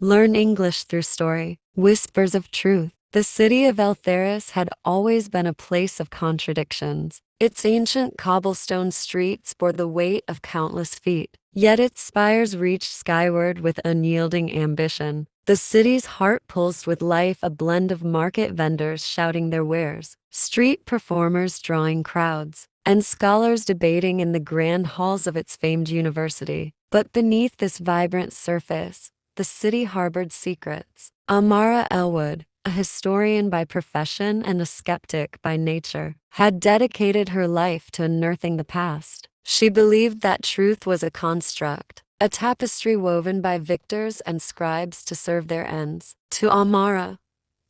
Learn English through story. Whispers of truth. The city of Eltheris had always been a place of contradictions. Its ancient cobblestone streets bore the weight of countless feet, yet its spires reached skyward with unyielding ambition. The city's heart pulsed with life, a blend of market vendors shouting their wares, street performers drawing crowds, and scholars debating in the grand halls of its famed university. But beneath this vibrant surface, the city harbored secrets. Amara Elwood, a historian by profession and a skeptic by nature, had dedicated her life to unearthing the past. She believed that truth was a construct, a tapestry woven by victors and scribes to serve their ends. To Amara,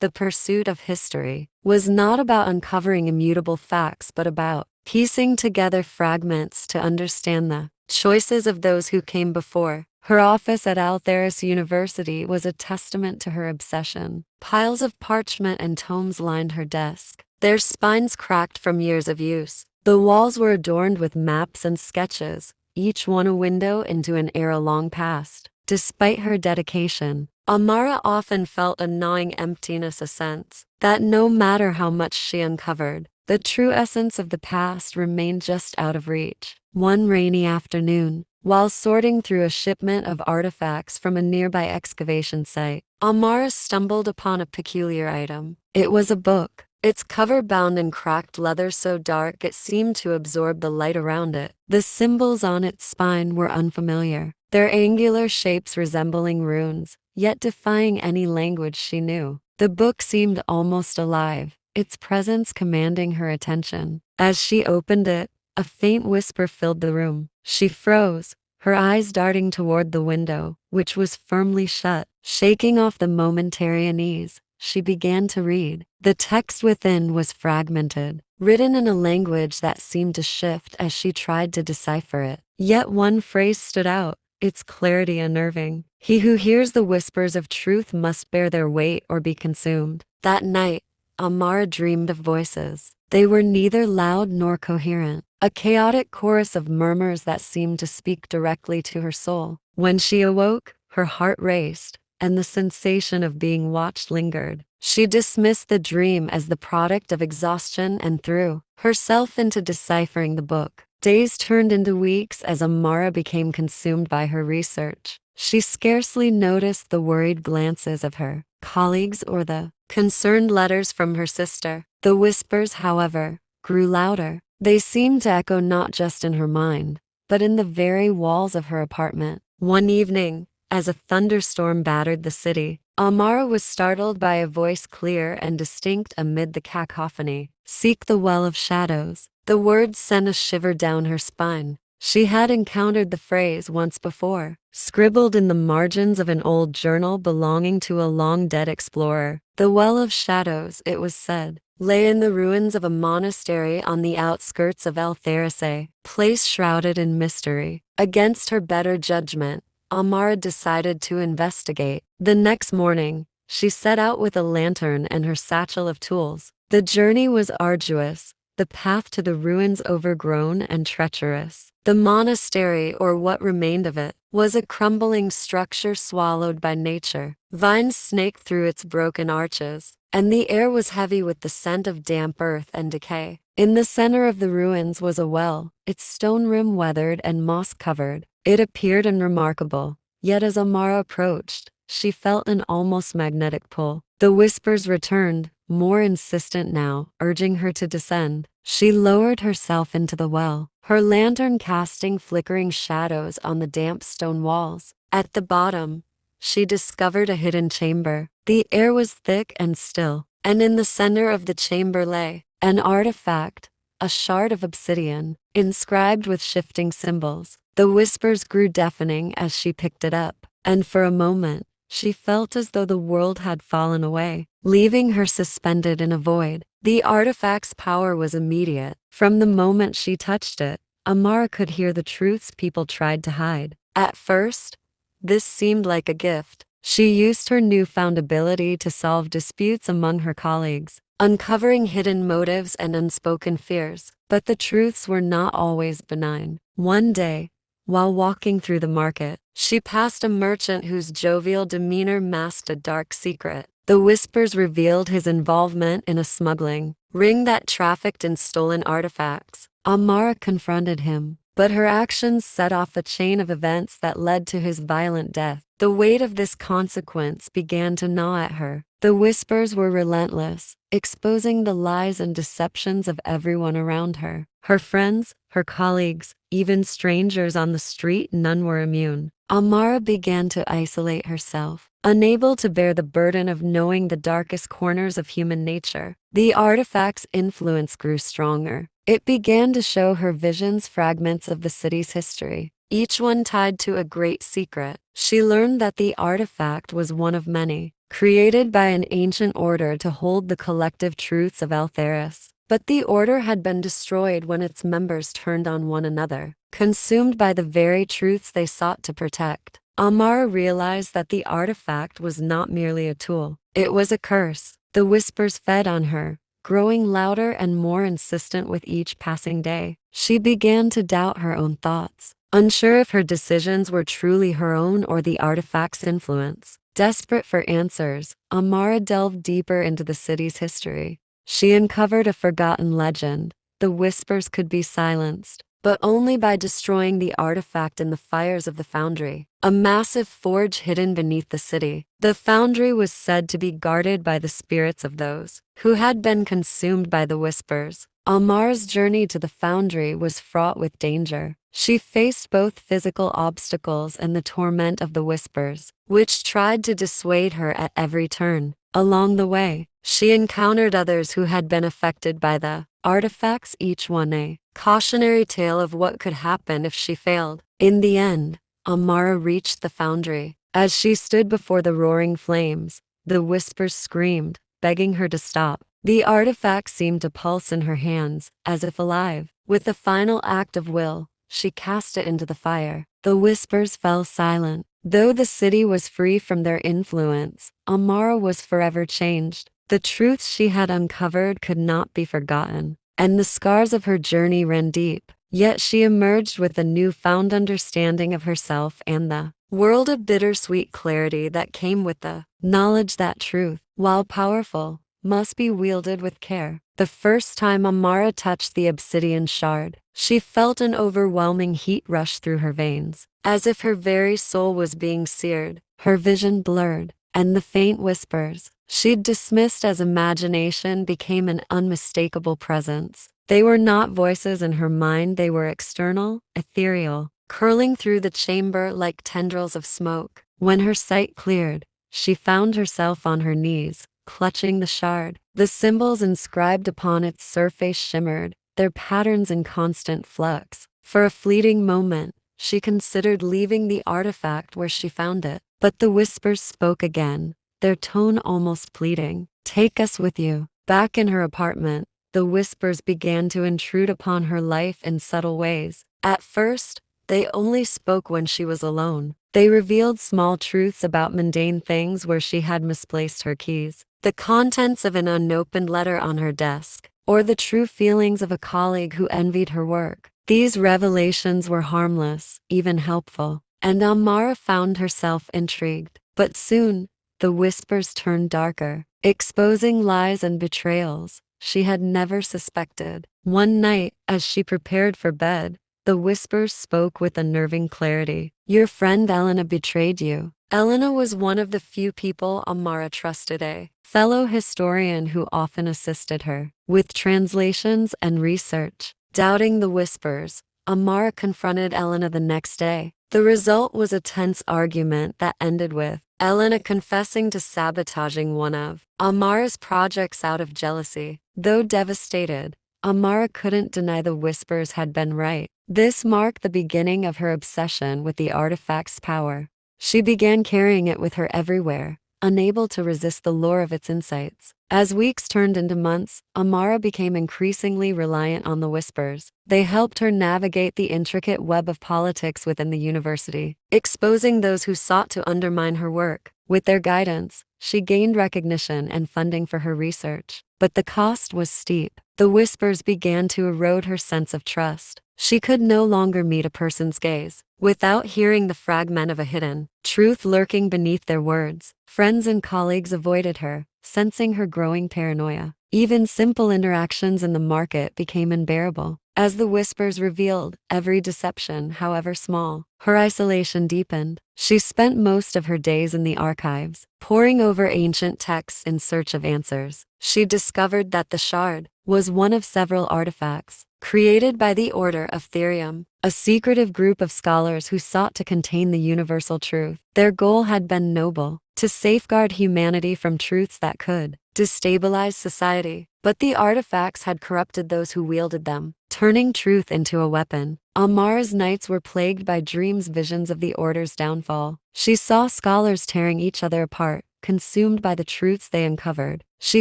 the pursuit of history was not about uncovering immutable facts but about piecing together fragments to understand the choices of those who came before. Her office at Altheris University was a testament to her obsession. Piles of parchment and tomes lined her desk, their spines cracked from years of use. The walls were adorned with maps and sketches, each one a window into an era long past. Despite her dedication, Amara often felt a gnawing emptiness, a sense that no matter how much she uncovered, the true essence of the past remained just out of reach. One rainy afternoon, while sorting through a shipment of artifacts from a nearby excavation site, Amara stumbled upon a peculiar item. It was a book, its cover bound in cracked leather so dark it seemed to absorb the light around it. The symbols on its spine were unfamiliar, their angular shapes resembling runes, yet defying any language she knew. The book seemed almost alive, its presence commanding her attention. As she opened it, a faint whisper filled the room. She froze, her eyes darting toward the window, which was firmly shut. Shaking off the momentary unease, she began to read. The text within was fragmented, written in a language that seemed to shift as she tried to decipher it. Yet one phrase stood out, its clarity unnerving. He who hears the whispers of truth must bear their weight or be consumed. That night, Amara dreamed of voices. They were neither loud nor coherent, a chaotic chorus of murmurs that seemed to speak directly to her soul. When she awoke, her heart raced, and the sensation of being watched lingered. She dismissed the dream as the product of exhaustion and threw herself into deciphering the book. Days turned into weeks as Amara became consumed by her research. She scarcely noticed the worried glances of her colleagues or the concerned letters from her sister. The whispers, however, grew louder. They seemed to echo not just in her mind, but in the very walls of her apartment. One evening, as a thunderstorm battered the city, Amara was startled by a voice clear and distinct amid the cacophony. "Seek the well of shadows." The words sent a shiver down her spine. She had encountered the phrase once before, scribbled in the margins of an old journal belonging to a long-dead explorer. The well of shadows, it was said, lay in the ruins of a monastery on the outskirts of Eltheris, a place shrouded in mystery. Against her better judgment, Amara decided to investigate. The next morning, she set out with a lantern and her satchel of tools. The journey was arduous, the path to the ruins overgrown and treacherous. The monastery, or what remained of it, was a crumbling structure swallowed by nature. Vines snaked through its broken arches, and the air was heavy with the scent of damp earth and decay. In the center of the ruins was a well, its stone rim weathered and moss-covered. It appeared unremarkable, yet as Amara approached, she felt an almost magnetic pull. The whispers returned, more insistent now, urging her to descend. She lowered herself into the well, her lantern casting flickering shadows on the damp stone walls. At the bottom, she discovered a hidden chamber. The air was thick and still, and in the center of the chamber lay an artifact, a shard of obsidian, inscribed with shifting symbols. The whispers grew deafening as she picked it up, and for a moment, she felt as though the world had fallen away, leaving her suspended in a void. The artifact's power was immediate. From the moment she touched it, Amara could hear the truths people tried to hide. At first, this seemed like a gift. She used her newfound ability to solve disputes among her colleagues, uncovering hidden motives and unspoken fears. But the truths were not always benign. One day, While walking through the market, she passed a merchant whose jovial demeanor masked a dark secret. The whispers revealed his involvement in a smuggling ring that trafficked in stolen artifacts. Amara confronted him, but her actions set off a chain of events that led to his violent death. The weight of this consequence began to gnaw at her. The whispers were relentless, exposing the lies and deceptions of everyone around her. Her friends, her colleagues, even strangers on the street, none were immune. Amara began to isolate herself, unable to bear the burden of knowing the darkest corners of human nature. The artifact's influence grew stronger. It began to show her visions fragments of the city's history, each one tied to a great secret. She learned that the artifact was one of many, created by an ancient order to hold the collective truths of Altheris. But the order had been destroyed when its members turned on one another, consumed by the very truths they sought to protect. Amara realized that the artifact was not merely a tool, it was a curse. The whispers fed on her, growing louder and more insistent with each passing day. She began to doubt her own thoughts, unsure if her decisions were truly her own or the artifact's influence. Desperate for answers, Amara delved deeper into the city's history. She uncovered a forgotten legend. The whispers could be silenced, but only by destroying the artifact in the fires of the foundry, a massive forge hidden beneath the city. The foundry was said to be guarded by the spirits of those who had been consumed by the whispers. Amara's journey to the foundry was fraught with danger. She faced both physical obstacles and the torment of the whispers, which tried to dissuade her at every turn. Along the way, she encountered others who had been affected by the artifacts, each one a cautionary tale of what could happen if she failed. In the end, Amara reached the foundry. As she stood before the roaring flames, the whispers screamed, begging her to stop. The artifact seemed to pulse in her hands, as if alive. With a final act of will, she cast it into the fire. The whispers fell silent. Though the city was free from their influence, Amara was forever changed. The truths she had uncovered could not be forgotten, and the scars of her journey ran deep. Yet she emerged with a newfound understanding of herself and the world of bittersweet clarity that came with the knowledge that truth, while powerful, must be wielded with care. The first time Amara touched the obsidian shard, she felt an overwhelming heat rush through her veins, as if her very soul was being seared. Her vision blurred, and the faint whispers she'd dismissed as imagination became an unmistakable presence. They were not voices in her mind, they were external, ethereal, curling through the chamber like tendrils of smoke. When her sight cleared, she found herself on her knees, clutching the shard. The symbols inscribed upon its surface shimmered, their patterns in constant flux. For a fleeting moment, she considered leaving the artifact where she found it. But the whispers spoke again, their tone almost pleading. "Take us with you." Back in her apartment, the whispers began to intrude upon her life in subtle ways. At first, they only spoke when she was alone. They revealed small truths about mundane things, where she had misplaced her keys, the contents of an unopened letter on her desk, or the true feelings of a colleague who envied her work. These revelations were harmless, even helpful, and Amara found herself intrigued. But soon, the whispers turned darker, exposing lies and betrayals she had never suspected. One night, as she prepared for bed, the whispers spoke with unnerving clarity. "Your friend Elena betrayed you." Elena was one of the few people Amara trusted, a fellow historian who often assisted her with translations and research. Doubting the whispers, Amara confronted Elena the next day. The result was a tense argument that ended with Elena confessing to sabotaging one of Amara's projects out of jealousy. Though devastated, Amara couldn't deny the whispers had been right. This marked the beginning of her obsession with the artifact's power. She began carrying it with her everywhere, unable to resist the lure of its insights. As weeks turned into months, Amara became increasingly reliant on the whispers. They helped her navigate the intricate web of politics within the university, exposing those who sought to undermine her work. With their guidance, she gained recognition and funding for her research. But the cost was steep. The whispers began to erode her sense of trust. She could no longer meet a person's gaze without hearing the fragment of a hidden truth lurking beneath their words. Friends and colleagues avoided her, sensing her growing paranoia. Even simple interactions in the market became unbearable. As the whispers revealed every deception, however small, her isolation deepened. She spent most of her days in the archives, poring over ancient texts in search of answers. She discovered that the shard was one of several artifacts created by the Order of Therium, a secretive group of scholars who sought to contain the universal truth. Their goal had been noble: to safeguard humanity from truths that could destabilize society. But the artifacts had corrupted those who wielded them, turning truth into a weapon. Amara's nights were plagued by dreams, visions of the Order's downfall. She saw scholars tearing each other apart, consumed by the truths they uncovered. She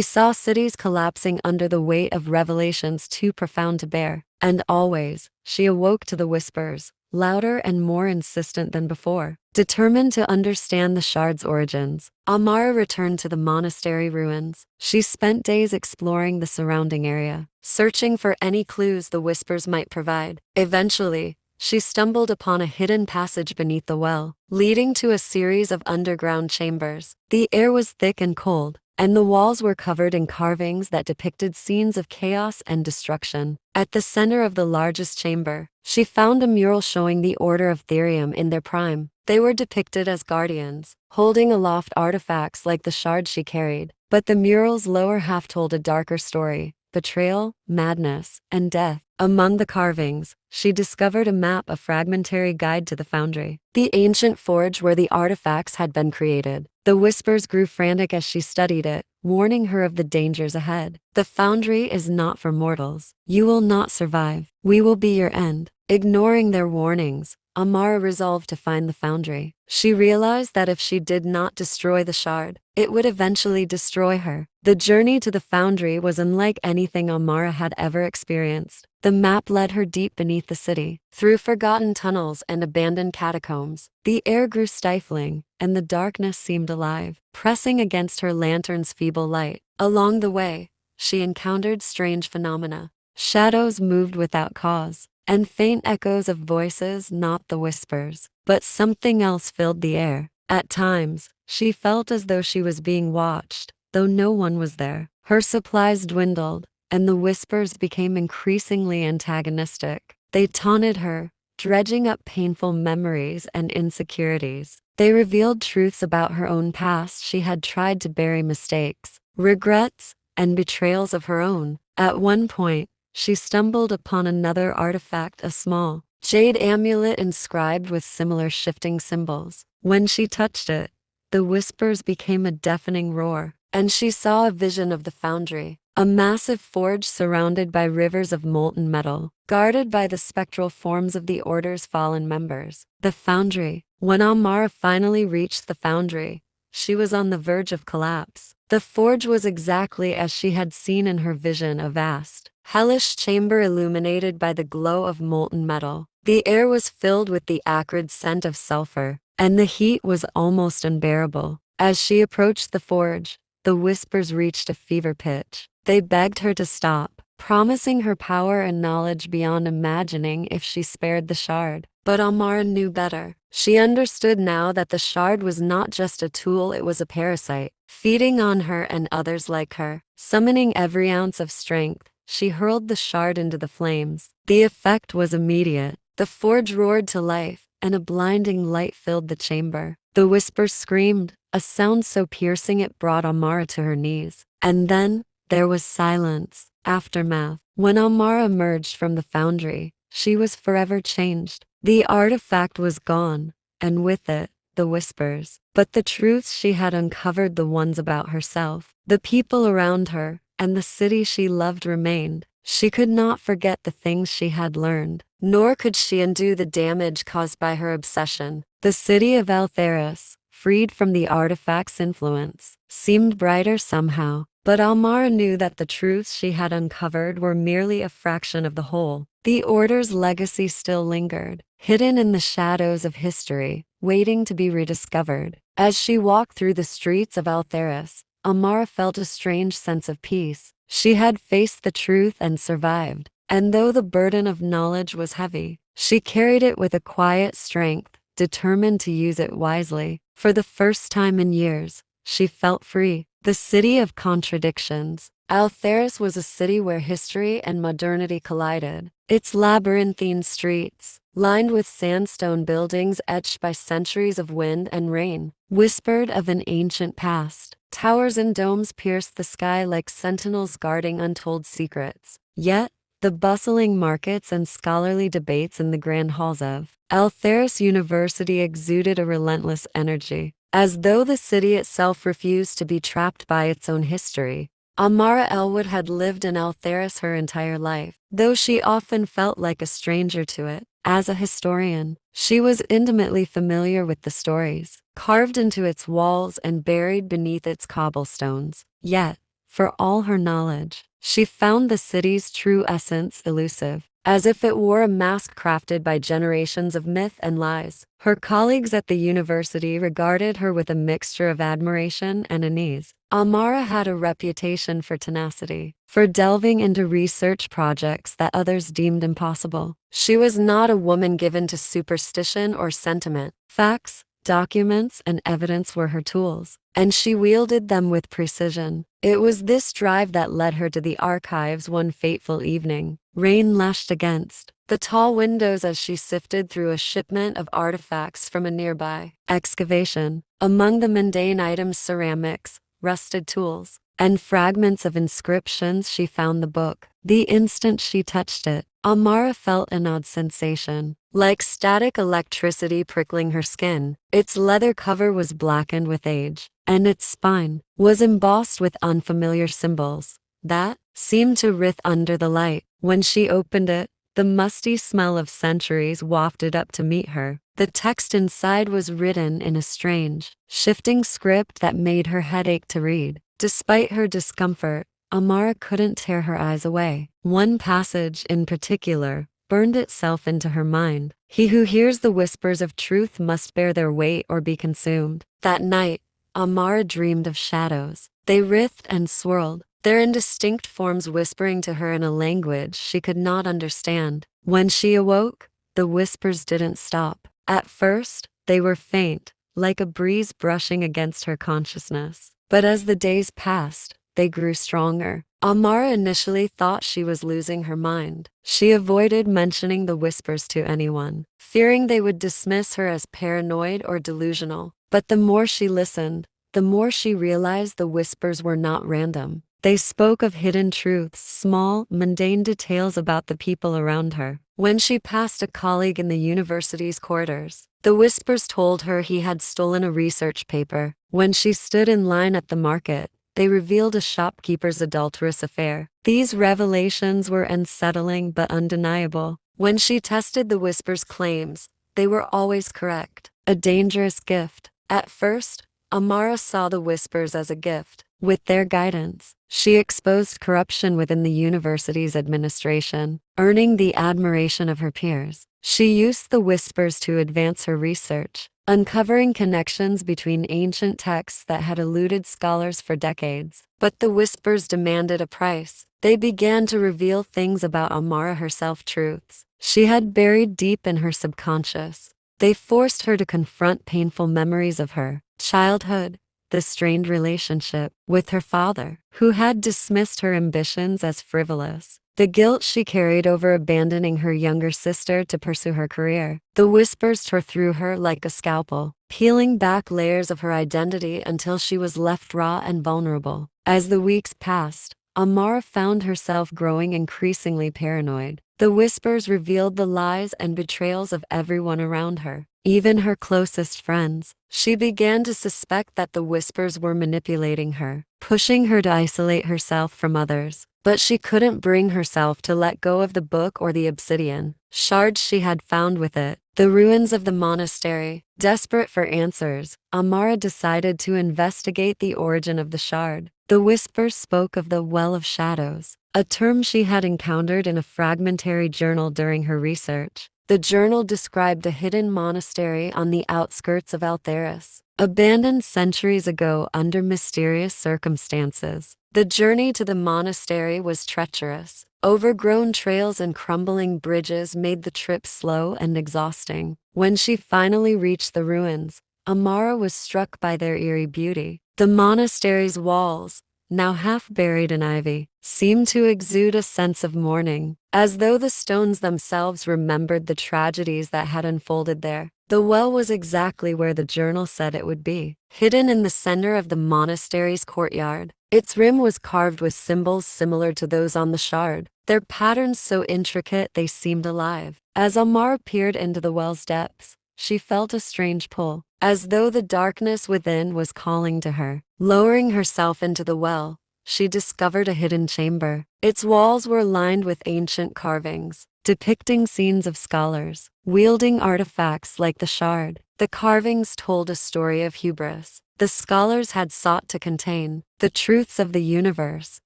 saw cities collapsing under the weight of revelations too profound to bear. And always, she awoke to the whispers, louder and more insistent than before. Determined to understand the shard's origins, Amara returned to the monastery ruins. She spent days exploring the surrounding area, searching for any clues the whispers might provide. Eventually, she stumbled upon a hidden passage beneath the well, leading to a series of underground chambers. The air was thick and cold, and the walls were covered in carvings that depicted scenes of chaos and destruction. At the center of the largest chamber, she found a mural showing the Order of Therium in their prime. They were depicted as guardians, holding aloft artifacts like the shard she carried. But the mural's lower half told a darker story: betrayal, madness, and death. Among the carvings, she discovered a map, a fragmentary guide to the foundry, the ancient forge where the artifacts had been created. The whispers grew frantic as she studied it, warning her of the dangers ahead. "The foundry is not for mortals. You will not survive. We will be your end." Ignoring their warnings, Amara resolved to find the foundry. She realized that if she did not destroy the shard, it would eventually destroy her. The journey to the foundry was unlike anything Amara had ever experienced. The map led her deep beneath the city, through forgotten tunnels and abandoned catacombs. The air grew stifling, and the darkness seemed alive, pressing against her lantern's feeble light. Along the way, she encountered strange phenomena. Shadows moved without cause, and faint echoes of voices, not the whispers, but something else filled the air. At times, she felt as though she was being watched, though no one was there. Her supplies dwindled, and the whispers became increasingly antagonistic. They taunted her, dredging up painful memories and insecurities. They revealed truths about her own past she had tried to bury, mistakes, regrets, and betrayals of her own. At one point, she stumbled upon another artifact, a small jade amulet inscribed with similar shifting symbols. When she touched it, the whispers became a deafening roar, and she saw a vision of the foundry, a massive forge surrounded by rivers of molten metal, guarded by the spectral forms of the Order's fallen members. The foundry. When Amara finally reached the foundry, she was on the verge of collapse. The forge was exactly as she had seen in her vision, a vast, hellish chamber illuminated by the glow of molten metal. The air was filled with the acrid scent of sulfur, and the heat was almost unbearable. As she approached the forge, the whispers reached a fever pitch. They begged her to stop, promising her power and knowledge beyond imagining if she spared the shard. But Amara knew better. She understood now that the shard was not just a tool, it was a parasite, feeding on her and others like her. Summoning every ounce of strength, she hurled the shard into the flames. The effect was immediate. The forge roared to life, and a blinding light filled the chamber. The whispers screamed, a sound so piercing it brought Amara to her knees. And then, there was silence. Aftermath. When Amara emerged from the foundry, she was forever changed. The artifact was gone, and with it, the whispers. But the truths she had uncovered, the ones about herself, the people around her, and the city she loved remained. She could not forget the things she had learned, nor could she undo the damage caused by her obsession. The city of Eltheris, freed from the artifact's influence, seemed brighter somehow. But Amara knew that the truths she had uncovered were merely a fraction of the whole. The Order's legacy still lingered, hidden in the shadows of history, waiting to be rediscovered. As she walked through the streets of Eltheris, Amara felt a strange sense of peace. She had faced the truth and survived, and though the burden of knowledge was heavy, she carried it with a quiet strength, determined to use it wisely. For the first time in years, she felt free. The city of contradictions. Altheris was a city where history and modernity collided. Its labyrinthine streets, lined with sandstone buildings etched by centuries of wind and rain, whispered of an ancient past. Towers and domes pierced the sky like sentinels guarding untold secrets. Yet, the bustling markets and scholarly debates in the grand halls of Altheris University exuded a relentless energy. As though the city itself refused to be trapped by its own history, Amara Elwood had lived in Altheris her entire life, though she often felt like a stranger to it. As a historian, she was intimately familiar with the stories, carved into its walls and buried beneath its cobblestones. Yet, for all her knowledge, she found the city's true essence elusive, as if it wore a mask crafted by generations of myth and lies. Her colleagues at the university regarded her with a mixture of admiration and unease. Amara had a reputation for tenacity, for delving into research projects that others deemed impossible. She was not a woman given to superstition or sentiment. Facts, documents, and evidence were her tools, and she wielded them with precision. It was this drive that led her to the archives one fateful evening. Rain lashed against the tall windows as she sifted through a shipment of artifacts from a nearby excavation. Among the mundane items, ceramics, rusted tools, and fragments of inscriptions, she found the book. The instant she touched it, Amara felt an odd sensation, like static electricity prickling her skin. Its leather cover was blackened with age, and its spine was embossed with unfamiliar symbols that seemed to writhe under the light. When she opened it, the musty smell of centuries wafted up to meet her. The text inside was written in a strange, shifting script that made her head ache to read. Despite her discomfort, Amara couldn't tear her eyes away. One passage in particular burned itself into her mind. He who hears the whispers of truth must bear their weight or be consumed. That night, Amara dreamed of shadows. They writhed and swirled, their indistinct forms whispering to her in a language she could not understand. When she awoke, the whispers didn't stop. At first, they were faint, like a breeze brushing against her consciousness. But as the days passed, they grew stronger. Amara initially thought she was losing her mind. She avoided mentioning the whispers to anyone, fearing they would dismiss her as paranoid or delusional. But the more she listened, the more she realized the whispers were not random. They spoke of hidden truths, small, mundane details about the people around her. When she passed a colleague in the university's corridors, the whispers told her he had stolen a research paper. When she stood in line at the market, they revealed a shopkeeper's adulterous affair. These revelations were unsettling but undeniable. When she tested the whispers' claims, they were always correct. A dangerous gift. At first, Amara saw the whispers as a gift. With their guidance, she exposed corruption within the university's administration, earning the admiration of her peers. She used the whispers to advance her research, uncovering connections between ancient texts that had eluded scholars for decades. But the whispers demanded a price. They began to reveal things about Amara herself, truths she had buried deep in her subconscious. They forced her to confront painful memories of her childhood, the strained relationship with her father, who had dismissed her ambitions as frivolous, the guilt she carried over abandoning her younger sister to pursue her career. The whispers tore through her like a scalpel, peeling back layers of her identity until she was left raw and vulnerable. As the weeks passed, Amara found herself growing increasingly paranoid. The whispers revealed the lies and betrayals of everyone around her, even her closest friends. She began to suspect that the whispers were manipulating her, pushing her to isolate herself from others. But she couldn't bring herself to let go of the book or the obsidian shards she had found with it. The ruins of the monastery. Desperate for answers, Amara decided to investigate the origin of the shard. The whispers spoke of the Well of Shadows, a term she had encountered in a fragmentary journal during her research. The journal described a hidden monastery on the outskirts of Altheris, abandoned centuries ago under mysterious circumstances. The journey to the monastery was treacherous. Overgrown trails and crumbling bridges made the trip slow and exhausting. When she finally reached the ruins, Amara was struck by their eerie beauty. The monastery's walls, now half buried in ivy, seemed to exude a sense of mourning, as though the stones themselves remembered the tragedies that had unfolded there. The well was exactly where the journal said it would be, hidden in the center of the monastery's courtyard. Its rim was carved with symbols similar to those on the shard, their patterns so intricate they seemed alive. As Amara peered into the well's depths, she felt a strange pull, as though the darkness within was calling to her. Lowering herself into the well, she discovered a hidden chamber. Its walls were lined with ancient carvings, depicting scenes of scholars wielding artifacts like the shard. The carvings told a story of hubris. The scholars had sought to contain the truths of the universe,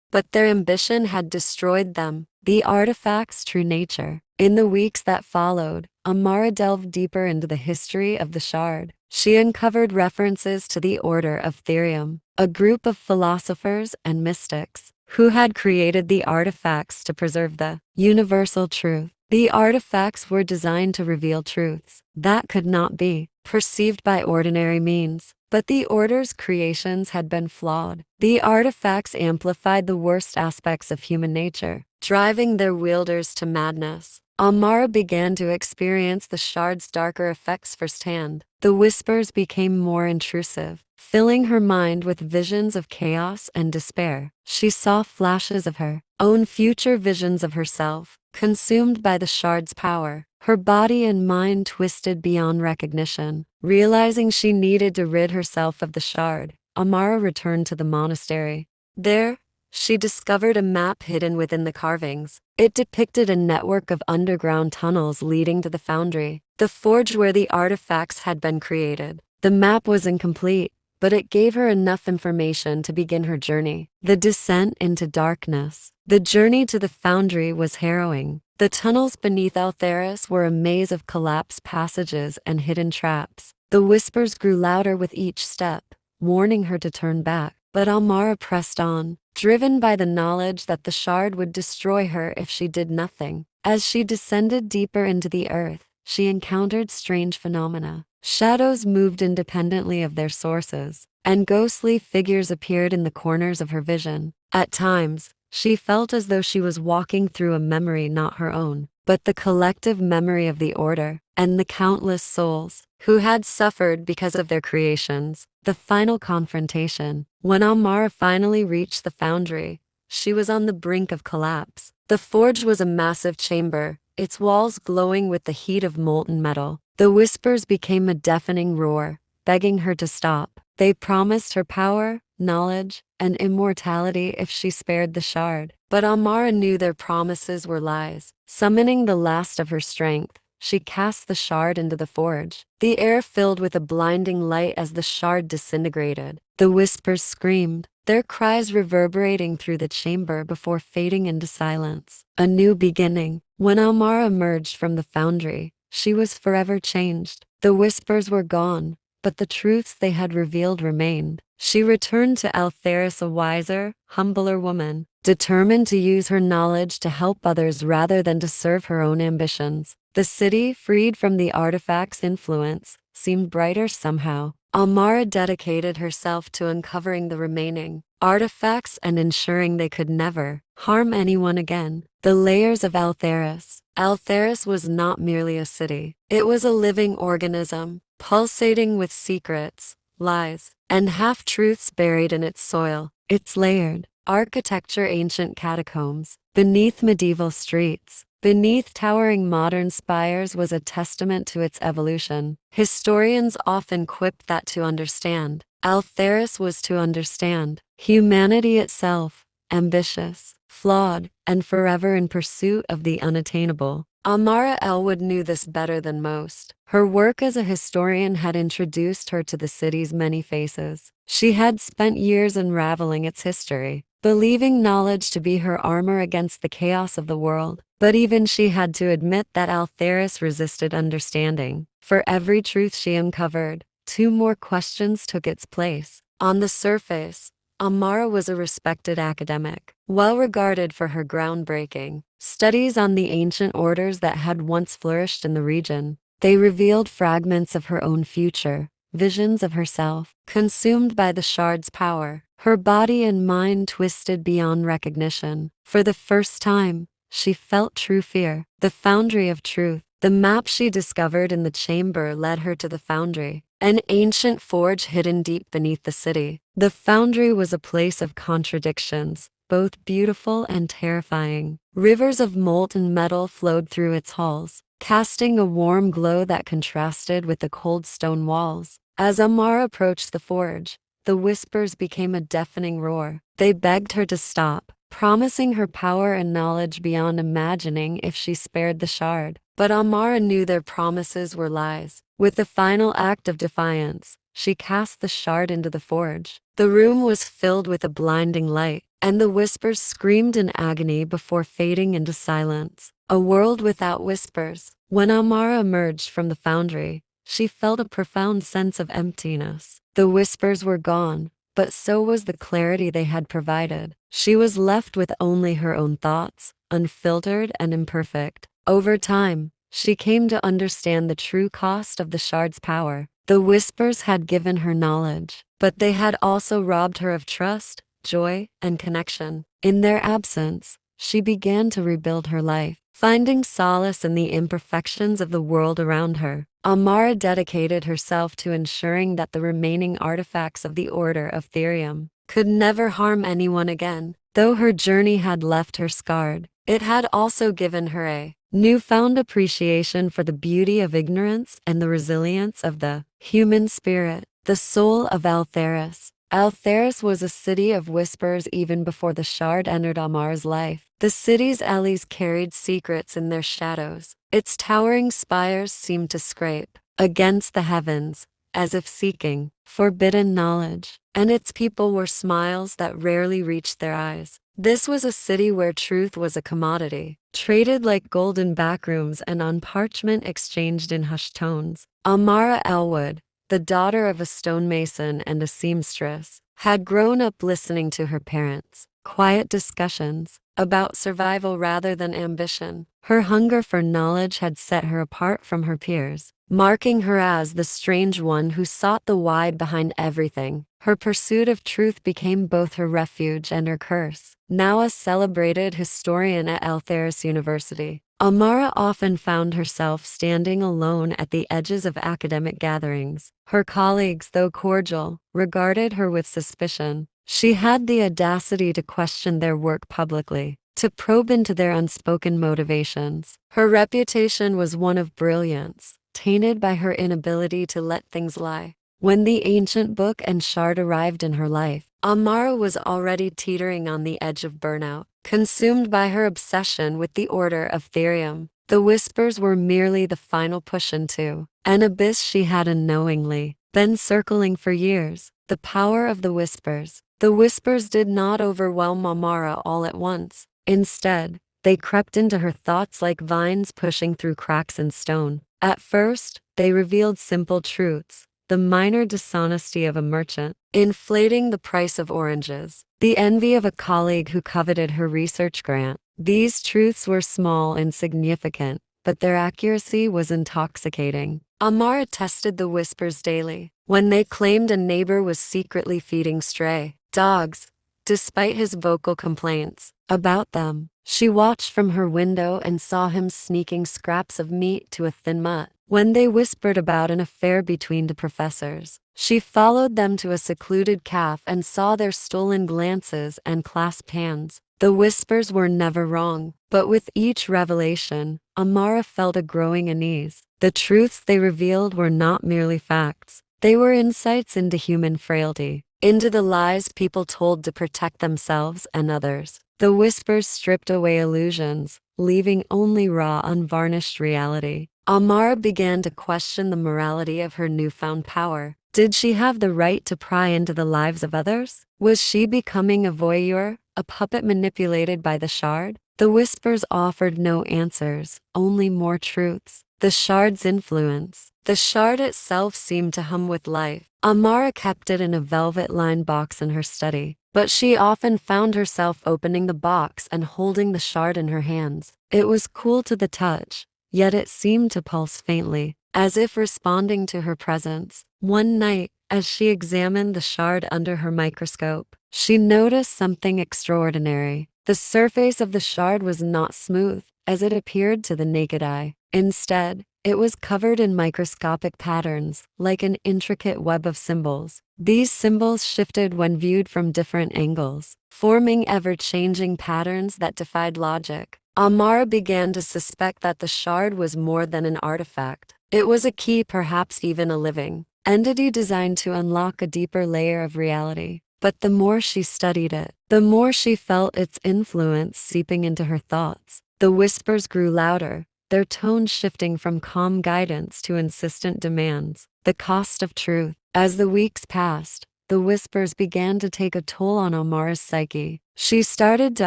but their ambition had destroyed them, the artifact's true nature. In the weeks that followed, Amara delved deeper into the history of the shard. She uncovered references to the Order of Therium, a group of philosophers and mystics who had created the artifacts to preserve the universal truth. The artifacts were designed to reveal truths that could not be perceived by ordinary means. But the Order's creations had been flawed. The artifacts amplified the worst aspects of human nature, driving their wielders to madness. Amara began to experience the shard's darker effects firsthand. The whispers became more intrusive, filling her mind with visions of chaos and despair. She saw flashes of her own future, visions of herself, consumed by the shard's power. Her body and mind twisted beyond recognition. Realizing she needed to rid herself of the shard, Amara returned to the monastery. There, she discovered a map hidden within the carvings. It depicted a network of underground tunnels leading to the foundry, the forge where the artifacts had been created. The map was incomplete, but it gave her enough information to begin her journey. The descent into darkness. The journey to the foundry was harrowing. The tunnels beneath Altheris were a maze of collapsed passages and hidden traps. The whispers grew louder with each step, warning her to turn back. But Amara pressed on, driven by the knowledge that the shard would destroy her if she did nothing. As she descended deeper into the earth, she encountered strange phenomena. Shadows moved independently of their sources, and ghostly figures appeared in the corners of her vision. At times, she felt as though she was walking through a memory not her own, but the collective memory of the Order and the countless souls who had suffered because of their creations. The final confrontation. When Amara finally reached the foundry, she was on the brink of collapse. The forge was a massive chamber, its walls glowing with the heat of molten metal. The whispers became a deafening roar, begging her to stop. They promised her power, knowledge, and immortality if she spared the shard. But Amara knew their promises were lies. Summoning the last of her strength, she cast the shard into the forge. The air filled with a blinding light as the shard disintegrated. The whispers screamed, their cries reverberating through the chamber before fading into silence. A new beginning. When Amara emerged from the foundry, she was forever changed. The whispers were gone, but the truths they had revealed remained. She returned to Altheris a wiser, humbler woman, determined to use her knowledge to help others rather than to serve her own ambitions. The city, freed from the artifact's influence, seemed brighter somehow. Amara dedicated herself to uncovering the remaining artifacts and ensuring they could never harm anyone again. The layers of Altheris. Altheris was not merely a city. It was a living organism, pulsating with secrets, lies, and half-truths buried in its soil. Its layered architecture, ancient catacombs, beneath medieval streets, beneath towering modern spires was a testament to its evolution. Historians often quip that to understand Altheris was to understand humanity itself, ambitious, flawed, and forever in pursuit of the unattainable. Amara Elwood knew this better than most. Her work as a historian had introduced her to the city's many faces. She had spent years unraveling its history, believing knowledge to be her armor against the chaos of the world. But even she had to admit that Altheris resisted understanding. For every truth she uncovered, two more questions took its place. On the surface, Amara was a respected academic, well regarded for her groundbreaking studies on the ancient orders that had once flourished in the region. They revealed fragments of her own future, visions of herself, consumed by the shard's power. Her body and mind twisted beyond recognition. For the first time, she felt true fear. The foundry of truth. The map she discovered in the chamber led her to the foundry, an ancient forge hidden deep beneath the city. The foundry was a place of contradictions, both beautiful and terrifying. Rivers of molten metal flowed through its halls, casting a warm glow that contrasted with the cold stone walls. As Amara approached the forge, the whispers became a deafening roar. They begged her to stop, promising her power and knowledge beyond imagining if she spared the shard. But Amara knew their promises were lies. With the final act of defiance, she cast the shard into the forge. The room was filled with a blinding light, and the whispers screamed in agony before fading into silence. A world without whispers. When Amara emerged from the foundry, she felt a profound sense of emptiness. The whispers were gone, but so was the clarity they had provided. She was left with only her own thoughts, unfiltered and imperfect. Over time, she came to understand the true cost of the shard's power. The whispers had given her knowledge, but they had also robbed her of trust, joy, and connection. In their absence, she began to rebuild her life, finding solace in the imperfections of the world around her. Amara dedicated herself to ensuring that the remaining artifacts of the Order of Therium could never harm anyone again. Though her journey had left her scarred, it had also given her a newfound appreciation for the beauty of ignorance and the resilience of the human spirit. The soul of Altheris. Altheris was a city of whispers even before the shard entered Amar's life. The city's alleys carried secrets in their shadows. Its towering spires seemed to scrape against the heavens, as if seeking forbidden knowledge, and its people were smiles that rarely reached their eyes. This was a city where truth was a commodity, traded like gold in backrooms and on parchment exchanged in hushed tones. Amara Elwood, the daughter of a stonemason and a seamstress, had grown up listening to her parents' quiet discussions about survival rather than ambition. Her hunger for knowledge had set her apart from her peers, marking her as the strange one who sought the why behind everything. Her pursuit of truth became both her refuge and her curse. Now a celebrated historian at Altheris University, Amara often found herself standing alone at the edges of academic gatherings. Her colleagues, though cordial, regarded her with suspicion. She had the audacity to question their work publicly, to probe into their unspoken motivations. Her reputation was one of brilliance, tainted by her inability to let things lie. When the ancient book and shard arrived in her life, Amara was already teetering on the edge of burnout, consumed by her obsession with the Order of Therium. The whispers were merely the final push into an abyss she had unknowingly been circling for years. The power of the whispers. The whispers did not overwhelm Amara all at once. Instead, they crept into her thoughts like vines pushing through cracks in stone. At first, they revealed simple truths: the minor dishonesty of a merchant, inflating the price of oranges, the envy of a colleague who coveted her research grant. These truths were small and insignificant, but their accuracy was intoxicating. Amara tested the whispers daily. When they claimed a neighbor was secretly feeding stray dogs, despite his vocal complaints about them, she watched from her window and saw him sneaking scraps of meat to a thin mutt. When they whispered about an affair between the professors, she followed them to a secluded cafe and saw their stolen glances and clasped hands. The whispers were never wrong, but with each revelation, Amara felt a growing unease. The truths they revealed were not merely facts. They were insights into human frailty, into the lies people told to protect themselves and others. The whispers stripped away illusions, leaving only raw, unvarnished reality. Amara began to question the morality of her newfound power. Did she have the right to pry into the lives of others? Was she becoming a voyeur, a puppet manipulated by the shard? The whispers offered no answers, only more truths. The shard's influence. The shard itself seemed to hum with life. Amara kept it in a velvet-lined box in her study, but she often found herself opening the box and holding the shard in her hands. It was cool to the touch, yet it seemed to pulse faintly, as if responding to her presence. One night, as she examined the shard under her microscope, she noticed something extraordinary. The surface of the shard was not smooth, as it appeared to the naked eye. Instead, it was covered in microscopic patterns, like an intricate web of symbols. These symbols shifted when viewed from different angles, forming ever-changing patterns that defied logic. Amara began to suspect that the shard was more than an artifact. It was a key, perhaps even a living entity designed to unlock a deeper layer of reality. But the more she studied it, the more she felt its influence seeping into her thoughts. The whispers grew louder, their tone shifting from calm guidance to insistent demands. The cost of truth. As the weeks passed, the whispers began to take a toll on Amara's psyche. She started to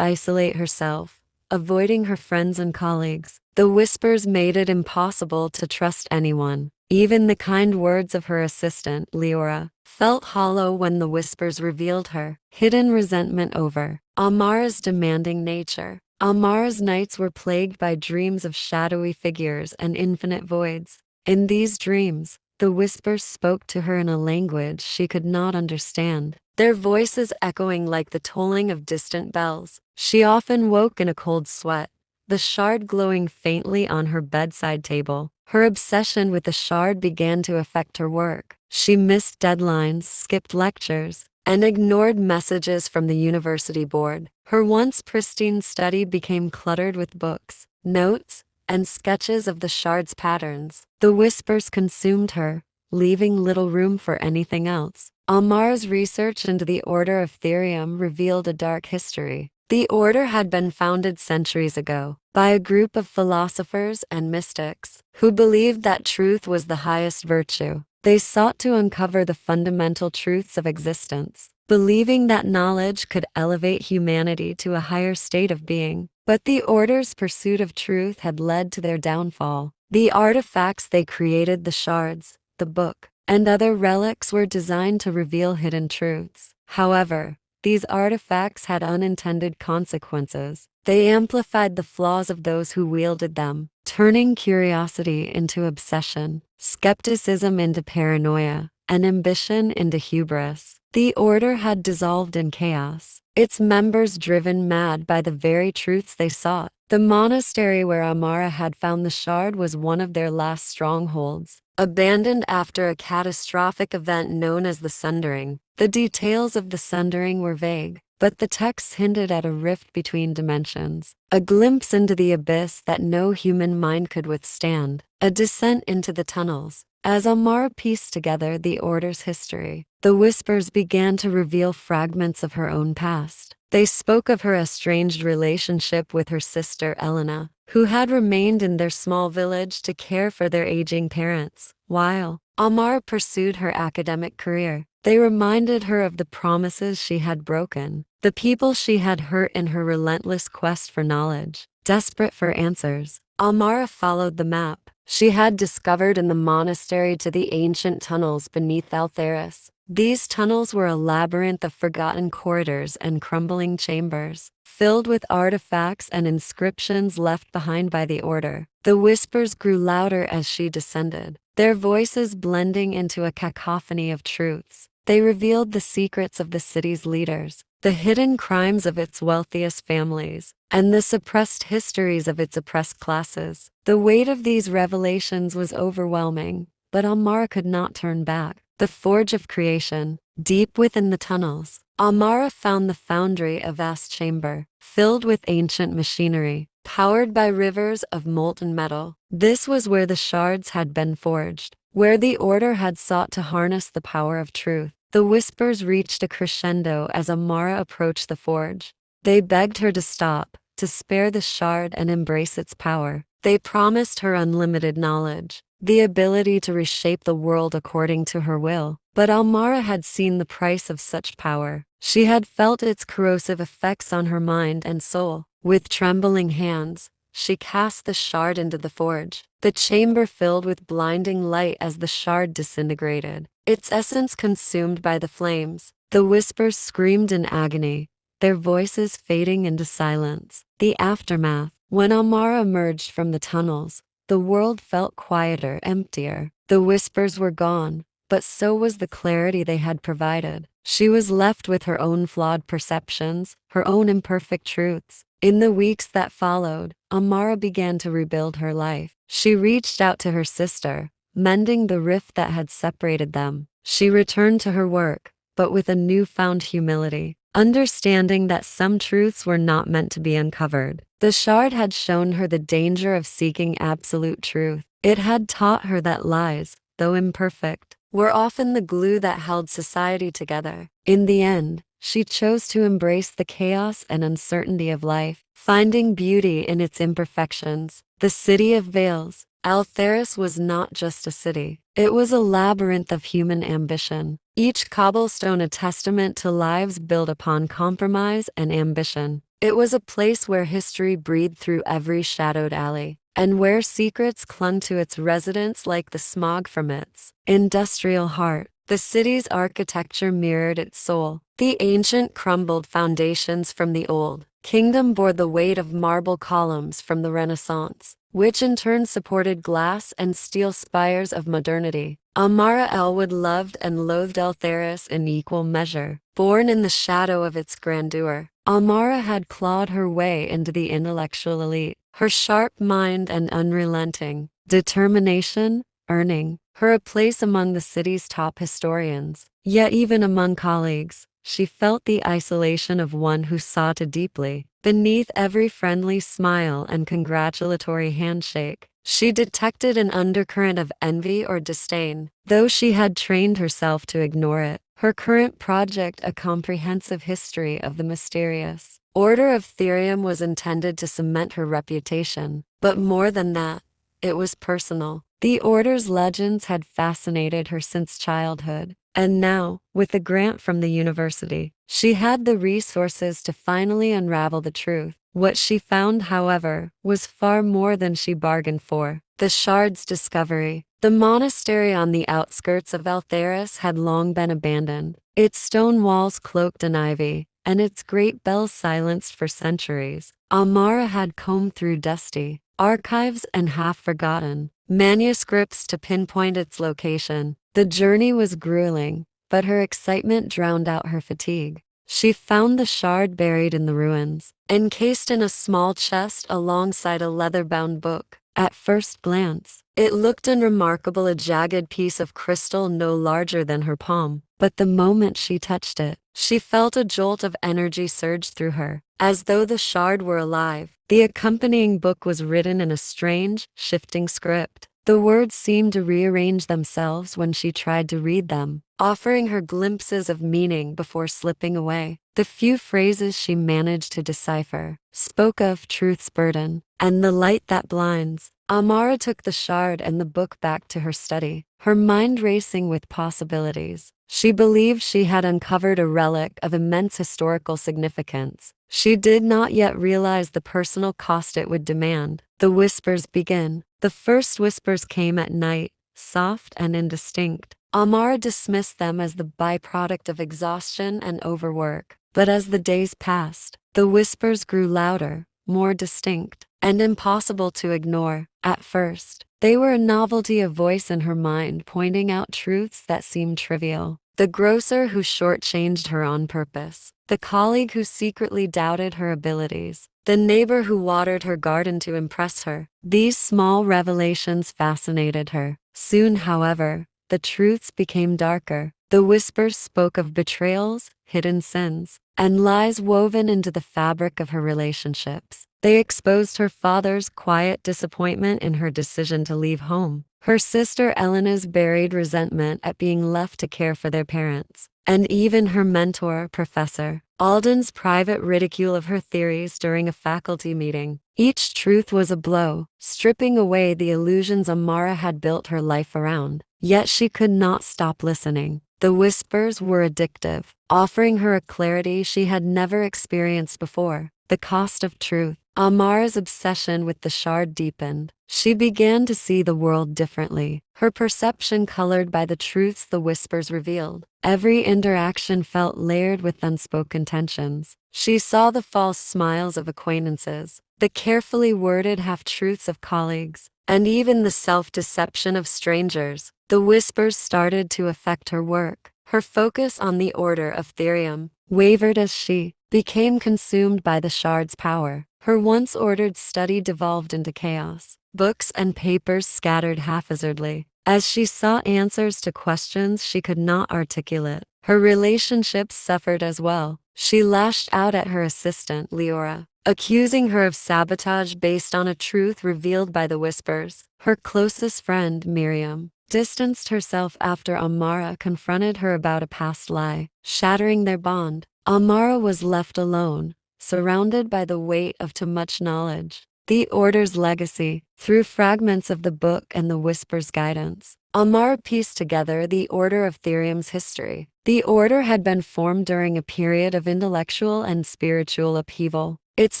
isolate herself, avoiding her friends and colleagues. The whispers made it impossible to trust anyone. Even the kind words of her assistant, Leora, felt hollow when the whispers revealed her hidden resentment over Amara's demanding nature. Amara's nights were plagued by dreams of shadowy figures and infinite voids. In these dreams, the whispers spoke to her in a language she could not understand, their voices echoing like the tolling of distant bells. She often woke in a cold sweat, the shard glowing faintly on her bedside table. Her obsession with the shard began to affect her work. She missed deadlines, skipped lectures, and ignored messages from the university board. Her once pristine study became cluttered with books, notes, and sketches of the shard's patterns. The whispers consumed her, leaving little room for anything else. Amara's research into the Order of Therium revealed a dark history. The order had been founded centuries ago by a group of philosophers and mystics who believed that truth was the highest virtue. They sought to uncover the fundamental truths of existence, believing that knowledge could elevate humanity to a higher state of being. But the order's pursuit of truth had led to their downfall. The artifacts they created, the shards, the book, and other relics, were designed to reveal hidden truths. However, these artifacts had unintended consequences. They amplified the flaws of those who wielded them, turning curiosity into obsession, skepticism into paranoia, and ambition into hubris. The order had dissolved in chaos, its members driven mad by the very truths they sought. The monastery where Amara had found the shard was one of their last strongholds, abandoned after a catastrophic event known as the Sundering. The details of the Sundering were vague, but the texts hinted at a rift between dimensions, a glimpse into the abyss that no human mind could withstand, a descent into the tunnels. As Amara pieced together the Order's history, the whispers began to reveal fragments of her own past. They spoke of her estranged relationship with her sister Elena, who had remained in their small village to care for their aging parents, while Amara pursued her academic career. They reminded her of the promises she had broken, the people she had hurt in her relentless quest for knowledge. Desperate for answers, Amara followed the map she had discovered in the monastery to the ancient tunnels beneath Altheris. These tunnels were a labyrinth of forgotten corridors and crumbling chambers, filled with artifacts and inscriptions left behind by the Order. The whispers grew louder as she descended, their voices blending into a cacophony of truths. They revealed the secrets of the city's leaders, the hidden crimes of its wealthiest families, and the suppressed histories of its oppressed classes. The weight of these revelations was overwhelming, but Amara could not turn back. The forge of creation. Deep within the tunnels, Amara found the foundry, a vast chamber, filled with ancient machinery, powered by rivers of molten metal. This was where the shards had been forged, where the Order had sought to harness the power of truth. The whispers reached a crescendo as Amara approached the forge. They begged her to stop, to spare the shard and embrace its power. They promised her unlimited knowledge, the ability to reshape the world according to her will. But Amara had seen the price of such power. She had felt its corrosive effects on her mind and soul. With trembling hands, she cast the shard into the forge. The chamber filled with blinding light as the shard disintegrated, its essence consumed by the flames. The whispers screamed in agony, their voices fading into silence. The aftermath. When Amara emerged from the tunnels, the world felt quieter, emptier. The whispers were gone, but so was the clarity they had provided. She was left with her own flawed perceptions, her own imperfect truths. In the weeks that followed, Amara began to rebuild her life. She reached out to her sister, mending the rift that had separated them. She returned to her work, but with a newfound humility, understanding that some truths were not meant to be uncovered. The shard had shown her the danger of seeking absolute truth. It had taught her that lies, though imperfect, were often the glue that held society together. In the end, she chose to embrace the chaos and uncertainty of life, finding beauty in its imperfections. The city of veils, Altheris, was not just a city. It was a labyrinth of human ambition, each cobblestone a testament to lives built upon compromise and ambition. It was a place where history breathed through every shadowed alley, and where secrets clung to its residents like the smog from its industrial heart. The city's architecture mirrored its soul. The ancient crumbled foundations from the old kingdom bore the weight of marble columns from the Renaissance, which in turn supported glass and steel spires of modernity. Amara Elwood loved and loathed Altheris in equal measure. Born in the shadow of its grandeur, Amara had clawed her way into the intellectual elite. Her sharp mind and unrelenting determination earning her a place among the city's top historians. Yet even among colleagues, she felt the isolation of one who saw too deeply. Beneath every friendly smile and congratulatory handshake, she detected an undercurrent of envy or disdain, though she had trained herself to ignore it. Her current project, a comprehensive history of the mysterious Order of Therium, was intended to cement her reputation. But more than that, it was personal. The Order's legends had fascinated her since childhood, and now, with a grant from the university, she had the resources to finally unravel the truth. What she found, however, was far more than she bargained for. The shard's discovery. The monastery on the outskirts of Altheris had long been abandoned, its stone walls cloaked in ivy, and its great bell silenced for centuries. Amara had combed through dusty archives and half-forgotten manuscripts to pinpoint its location. The journey was grueling, but her excitement drowned out her fatigue. She found the shard buried in the ruins, encased in a small chest alongside a leather-bound book. At first glance, it looked unremarkable, a jagged piece of crystal no larger than her palm. But the moment she touched it, she felt a jolt of energy surge through her, as though the shard were alive. The accompanying book was written in a strange, shifting script. The words seemed to rearrange themselves when she tried to read them, offering her glimpses of meaning before slipping away. The few phrases she managed to decipher spoke of truth's burden and the light that blinds. Amara took the shard and the book back to her study, her mind racing with possibilities. She believed she had uncovered a relic of immense historical significance. She did not yet realize the personal cost it would demand. The whispers begin. The first whispers came at night, soft and indistinct. Amara dismissed them as the byproduct of exhaustion and overwork. But as the days passed, the whispers grew louder, more distinct, and impossible to ignore. At first, they were a novelty, a voice in her mind pointing out truths that seemed trivial. The grocer who shortchanged her on purpose, the colleague who secretly doubted her abilities, the neighbor who watered her garden to impress her. These small revelations fascinated her. Soon, however, the truths became darker. The whispers spoke of betrayals, hidden sins, and lies woven into the fabric of her relationships. They exposed her father's quiet disappointment in her decision to leave home, her sister Elena's buried resentment at being left to care for their parents, and even her mentor, Professor Alden's private ridicule of her theories during a faculty meeting. Each truth was a blow, stripping away the illusions Amara had built her life around. Yet she could not stop listening. The whispers were addictive, offering her a clarity she had never experienced before. The cost of truth. Amara's obsession with the shard deepened. She began to see the world differently, her perception colored by the truths the whispers revealed. Every interaction felt layered with unspoken tensions. She saw the false smiles of acquaintances, the carefully worded half-truths of colleagues, and even the self-deception of strangers. The whispers started to affect her work. Her focus on the order of Therium wavered as she became consumed by the shard's power. Her once ordered study devolved into chaos. Books and papers scattered haphazardly. As she sought answers to questions she could not articulate, her relationships suffered as well. She lashed out at her assistant, Leora, accusing her of sabotage based on a truth revealed by the whispers. Her closest friend, Miriam, distanced herself after Amara confronted her about a past lie, shattering their bond. Amara was left alone, surrounded by the weight of too much knowledge. The Order's legacy, through fragments of the book and the Whisper's guidance, Amara pieced together the Order of Therium's history. The Order had been formed during a period of intellectual and spiritual upheaval. Its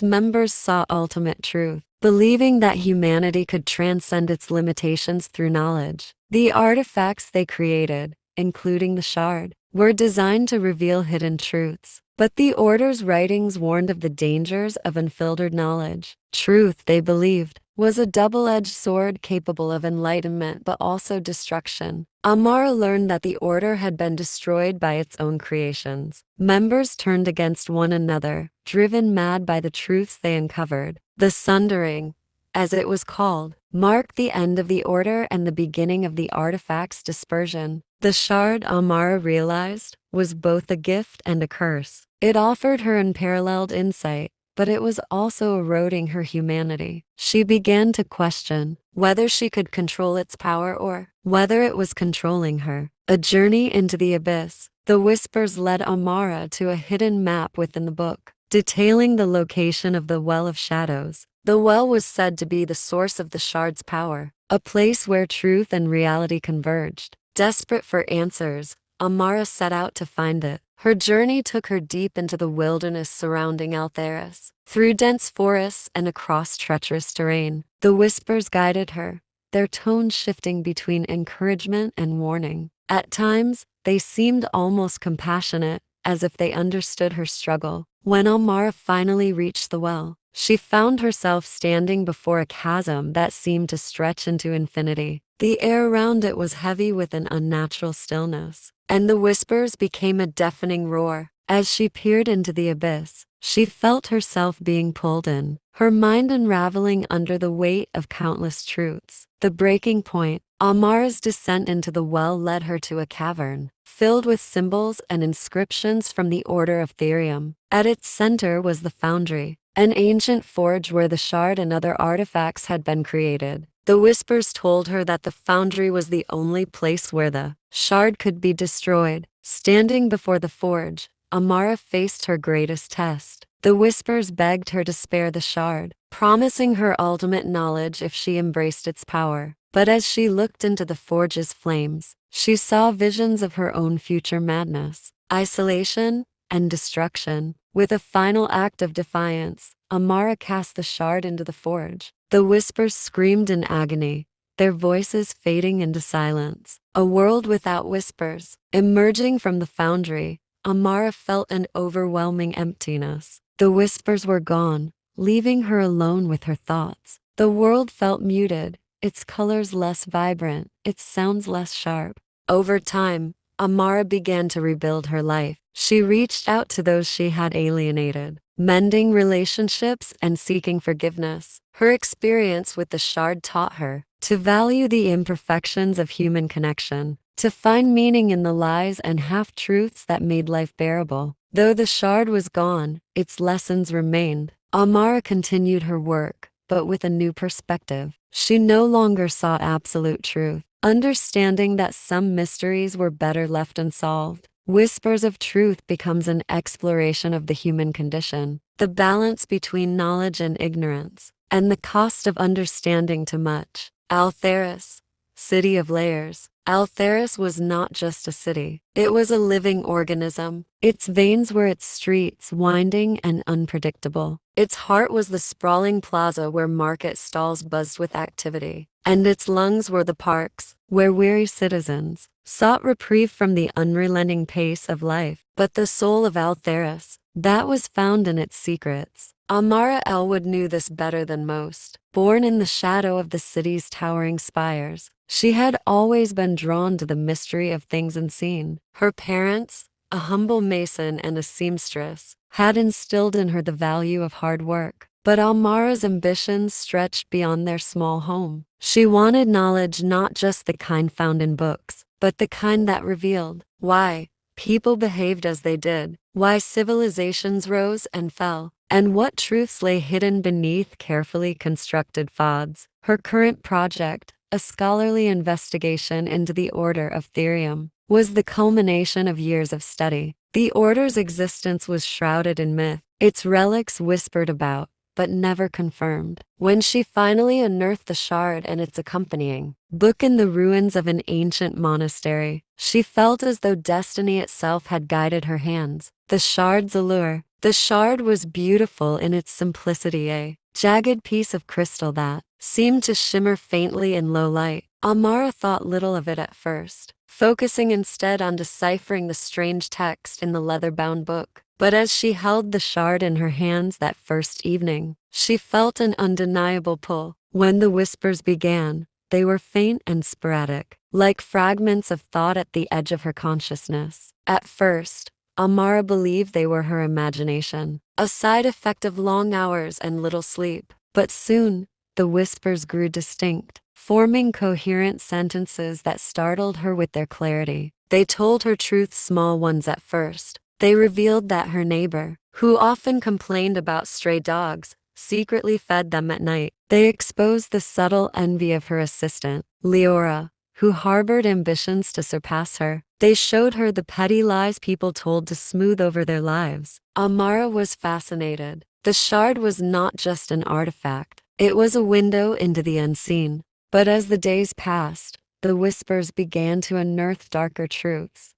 members sought ultimate truth, believing that humanity could transcend its limitations through knowledge. The artifacts they created, including the shard, were designed to reveal hidden truths. But the Order's writings warned of the dangers of unfiltered knowledge. Truth, they believed, was a double-edged sword capable of enlightenment but also destruction. Amara learned that the Order had been destroyed by its own creations. Members turned against one another, driven mad by the truths they uncovered. The Sundering, as it was called, marked the end of the Order and the beginning of the artifact's dispersion. The shard, Amara realized, was both a gift and a curse. It offered her unparalleled insight, but it was also eroding her humanity. She began to question whether she could control its power or whether it was controlling her. A journey into the abyss. The whispers led Amara to a hidden map within the book, detailing the location of the Well of Shadows. The well was said to be the source of the shard's power, a place where truth and reality converged. Desperate for answers, Amara set out to find it. Her journey took her deep into the wilderness surrounding Altheris. Through dense forests and across treacherous terrain, the whispers guided her, their tones shifting between encouragement and warning. At times, they seemed almost compassionate, as if they understood her struggle. When Amara finally reached the well, she found herself standing before a chasm that seemed to stretch into infinity. The air around it was heavy with an unnatural stillness, and the whispers became a deafening roar. As she peered into the abyss, she felt herself being pulled in, her mind unraveling under the weight of countless truths. The breaking point, Amara's descent into the well led her to a cavern, filled with symbols and inscriptions from the Order of Therium. At its center was the foundry, an ancient forge where the shard and other artifacts had been created. The whispers told her that the foundry was the only place where the shard could be destroyed. Standing before the forge, Amara faced her greatest test. The whispers begged her to spare the shard, promising her ultimate knowledge if she embraced its power. But as she looked into the forge's flames, she saw visions of her own future madness, isolation, and destruction. With a final act of defiance, Amara cast the shard into the forge. The whispers screamed in agony, their voices fading into silence. A world without whispers. Emerging from the foundry, Amara felt an overwhelming emptiness. The whispers were gone, leaving her alone with her thoughts. The world felt muted, its colors less vibrant, its sounds less sharp. Over time, Amara began to rebuild her life. She reached out to those she had alienated, mending relationships and seeking forgiveness. Her experience with the shard taught her to value the imperfections of human connection, to find meaning in the lies and half-truths that made life bearable. Though the shard was gone, its lessons remained. Amara continued her work, but with a new perspective. She no longer sought absolute truth, understanding that some mysteries were better left unsolved. Whispers of Truth becomes an exploration of the human condition, the balance between knowledge and ignorance, and the cost of understanding too much. Altheris, City of Layers. Altheris was not just a city. It was a living organism. Its veins were its streets, winding and unpredictable. Its heart was the sprawling plaza where market stalls buzzed with activity. And its lungs were the parks, where weary citizens sought reprieve from the unrelenting pace of life. But the soul of Altheris, that was found in its secrets. Amara Elwood knew this better than most. Born in the shadow of the city's towering spires, she had always been drawn to the mystery of things unseen. Her parents, a humble mason and a seamstress, had instilled in her the value of hard work. But Amara's ambitions stretched beyond their small home. She wanted knowledge, not just the kind found in books, but the kind that revealed why people behaved as they did, why civilizations rose and fell, and what truths lay hidden beneath carefully constructed facades. Her current project, a scholarly investigation into the Order of Therium, was the culmination of years of study. The Order's existence was shrouded in myth, its relics whispered about, but never confirmed. When she finally unearthed the shard and its accompanying book in the ruins of an ancient monastery, she felt as though destiny itself had guided her hands. The shard's allure. The shard was beautiful in its simplicity, a jagged piece of crystal that seemed to shimmer faintly in low light. Amara thought little of it at first, focusing instead on deciphering the strange text in the leather-bound book. But as she held the shard in her hands that first evening, she felt an undeniable pull. When the whispers began, they were faint and sporadic, like fragments of thought at the edge of her consciousness. At first, Amara believed they were her imagination, a side effect of long hours and little sleep. But soon, the whispers grew distinct, forming coherent sentences that startled her with their clarity. They told her truths, small ones at first. They revealed that her neighbor, who often complained about stray dogs, secretly fed them at night. They exposed the subtle envy of her assistant, Leora, who harbored ambitions to surpass her. They showed her the petty lies people told to smooth over their lives. Amara was fascinated. The shard was not just an artifact. It was a window into the unseen. But as the days passed, the whispers began to unearth darker truths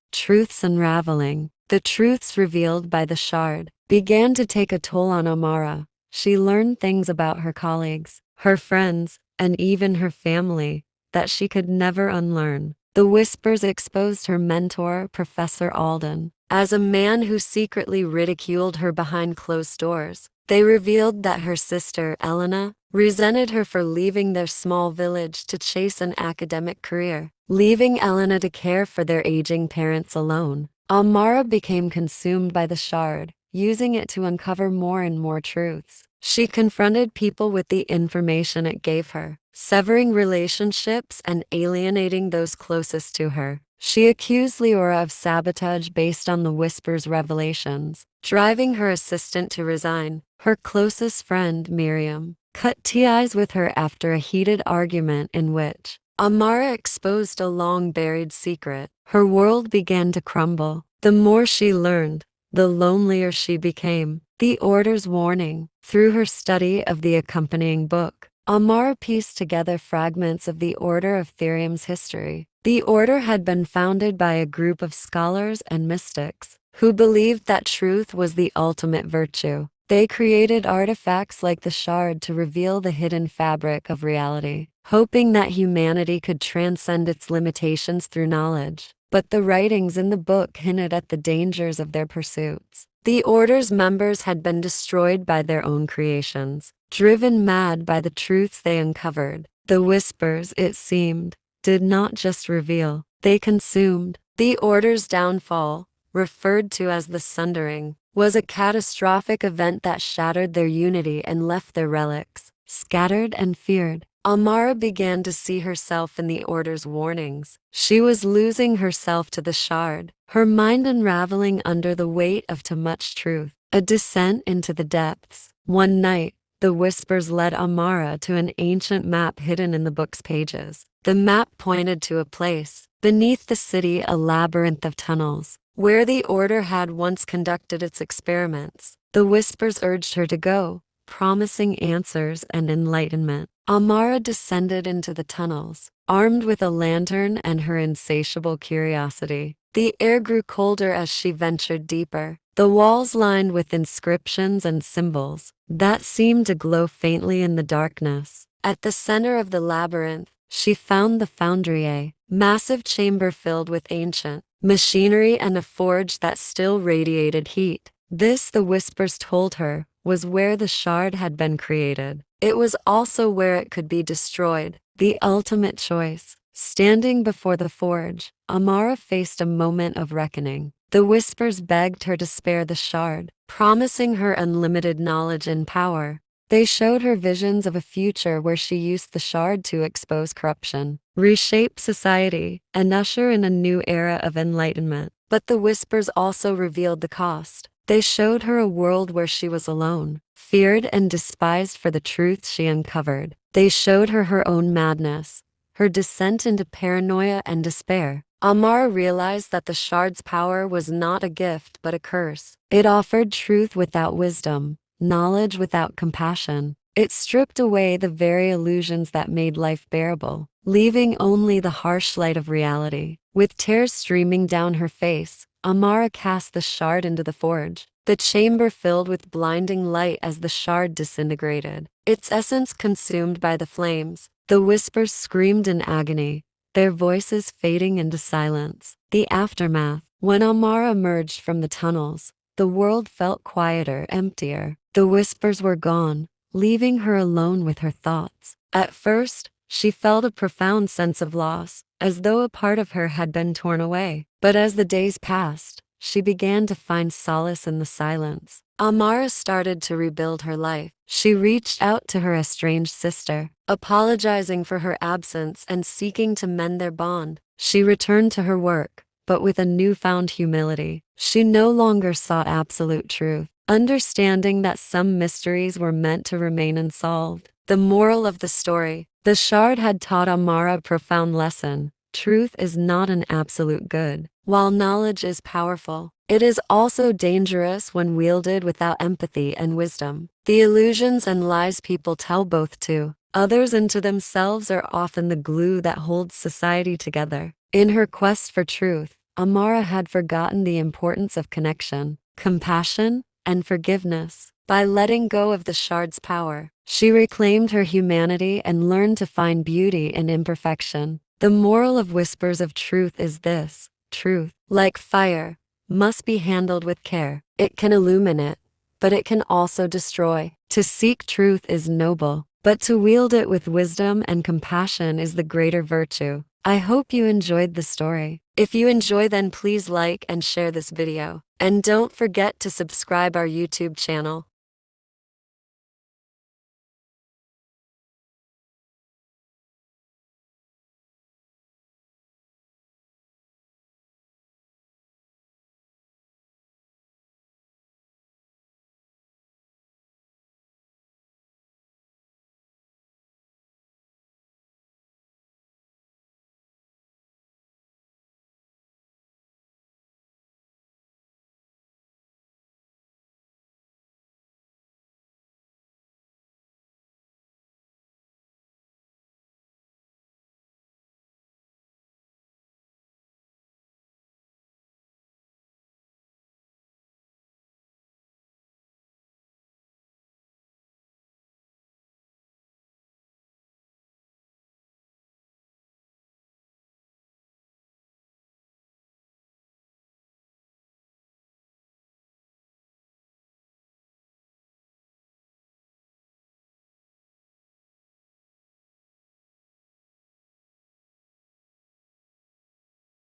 unraveling. The truths revealed by the shard began to take a toll on Amara. She learned things about her colleagues, her friends, and even her family that she could never unlearn. The whispers exposed her mentor, Professor Alden, as a man who secretly ridiculed her behind closed doors. They revealed that her sister, Elena, resented her for leaving their small village to chase an academic career, leaving Elena to care for their aging parents alone. Amara became consumed by the shard, using it to uncover more and more truths. She confronted people with the information it gave her, severing relationships and alienating those closest to her. She accused Leora of sabotage based on the whisper's revelations, driving her assistant to resign. Her closest friend, Miriam, cut ties with her after a heated argument in which Amara exposed a long-buried secret. Her world began to crumble. The more she learned, the lonelier she became. The Order's warning. Through her study of the accompanying book, Amara pieced together fragments of the Order of Therium's history. The Order had been founded by a group of scholars and mystics who believed that truth was the ultimate virtue. They created artifacts like the shard to reveal the hidden fabric of reality, hoping that humanity could transcend its limitations through knowledge. But the writings in the book hinted at the dangers of their pursuits. The Order's members had been destroyed by their own creations, driven mad by the truths they uncovered. The whispers, it seemed, did not just reveal, they consumed. The Order's downfall, referred to as the Sundering, was a catastrophic event that shattered their unity and left their relics scattered and feared. Amara began to see herself in the Order's warnings. She was losing herself to the shard, her mind unraveling under the weight of too much truth. A descent into the depths. One night, the whispers led Amara to an ancient map hidden in the book's pages. The map pointed to a place, beneath the city, a labyrinth of tunnels, where the Order had once conducted its experiments. The whispers urged her to go, promising answers and enlightenment. Amara descended into the tunnels, armed with a lantern and her insatiable curiosity. The air grew colder as she ventured deeper, the walls lined with inscriptions and symbols that seemed to glow faintly in the darkness. At the center of the labyrinth, she found the foundry, a massive chamber filled with ancient machinery and a forge that still radiated heat. This, the whispers told her, was where the shard had been created. It was also where it could be destroyed, the ultimate choice. Standing before the forge, Amara faced a moment of reckoning. The whispers begged her to spare the shard, promising her unlimited knowledge and power. They showed her visions of a future where she used the shard to expose corruption, reshape society, and usher in a new era of enlightenment. But the whispers also revealed the cost. They showed her a world where she was alone, feared and despised for the truth she uncovered. They showed her her own madness, her descent into paranoia and despair. Amara realized that the shard's power was not a gift but a curse. It offered truth without wisdom, knowledge without compassion. It stripped away the very illusions that made life bearable, leaving only the harsh light of reality. With tears streaming down her face, Amara cast the shard into the forge. The chamber filled with blinding light as the shard disintegrated, its essence consumed by the flames. The whispers screamed in agony, their voices fading into silence. The aftermath. When Amara emerged from the tunnels, the world felt quieter, emptier. The whispers were gone, leaving her alone with her thoughts. At first, she felt a profound sense of loss, as though a part of her had been torn away. But as the days passed, she began to find solace in the silence. Amara started to rebuild her life. She reached out to her estranged sister, apologizing for her absence and seeking to mend their bond. She returned to her work, but with a newfound humility. She no longer sought absolute truth, understanding that some mysteries were meant to remain unsolved. The moral of the story: the shard had taught Amara a profound lesson. Truth is not an absolute good. While knowledge is powerful, it is also dangerous when wielded without empathy and wisdom. The illusions and lies people tell both to others and to themselves are often the glue that holds society together. In her quest for truth, Amara had forgotten the importance of connection, compassion, and forgiveness. By letting go of the shard's power, she reclaimed her humanity and learned to find beauty in imperfection. The moral of Whispers of Truth is this: truth, like fire, must be handled with care. It can illuminate, but it can also destroy. To seek truth is noble, but to wield it with wisdom and compassion is the greater virtue. I hope you enjoyed the story. If you enjoy, then please like and share this video. And don't forget to subscribe our YouTube channel.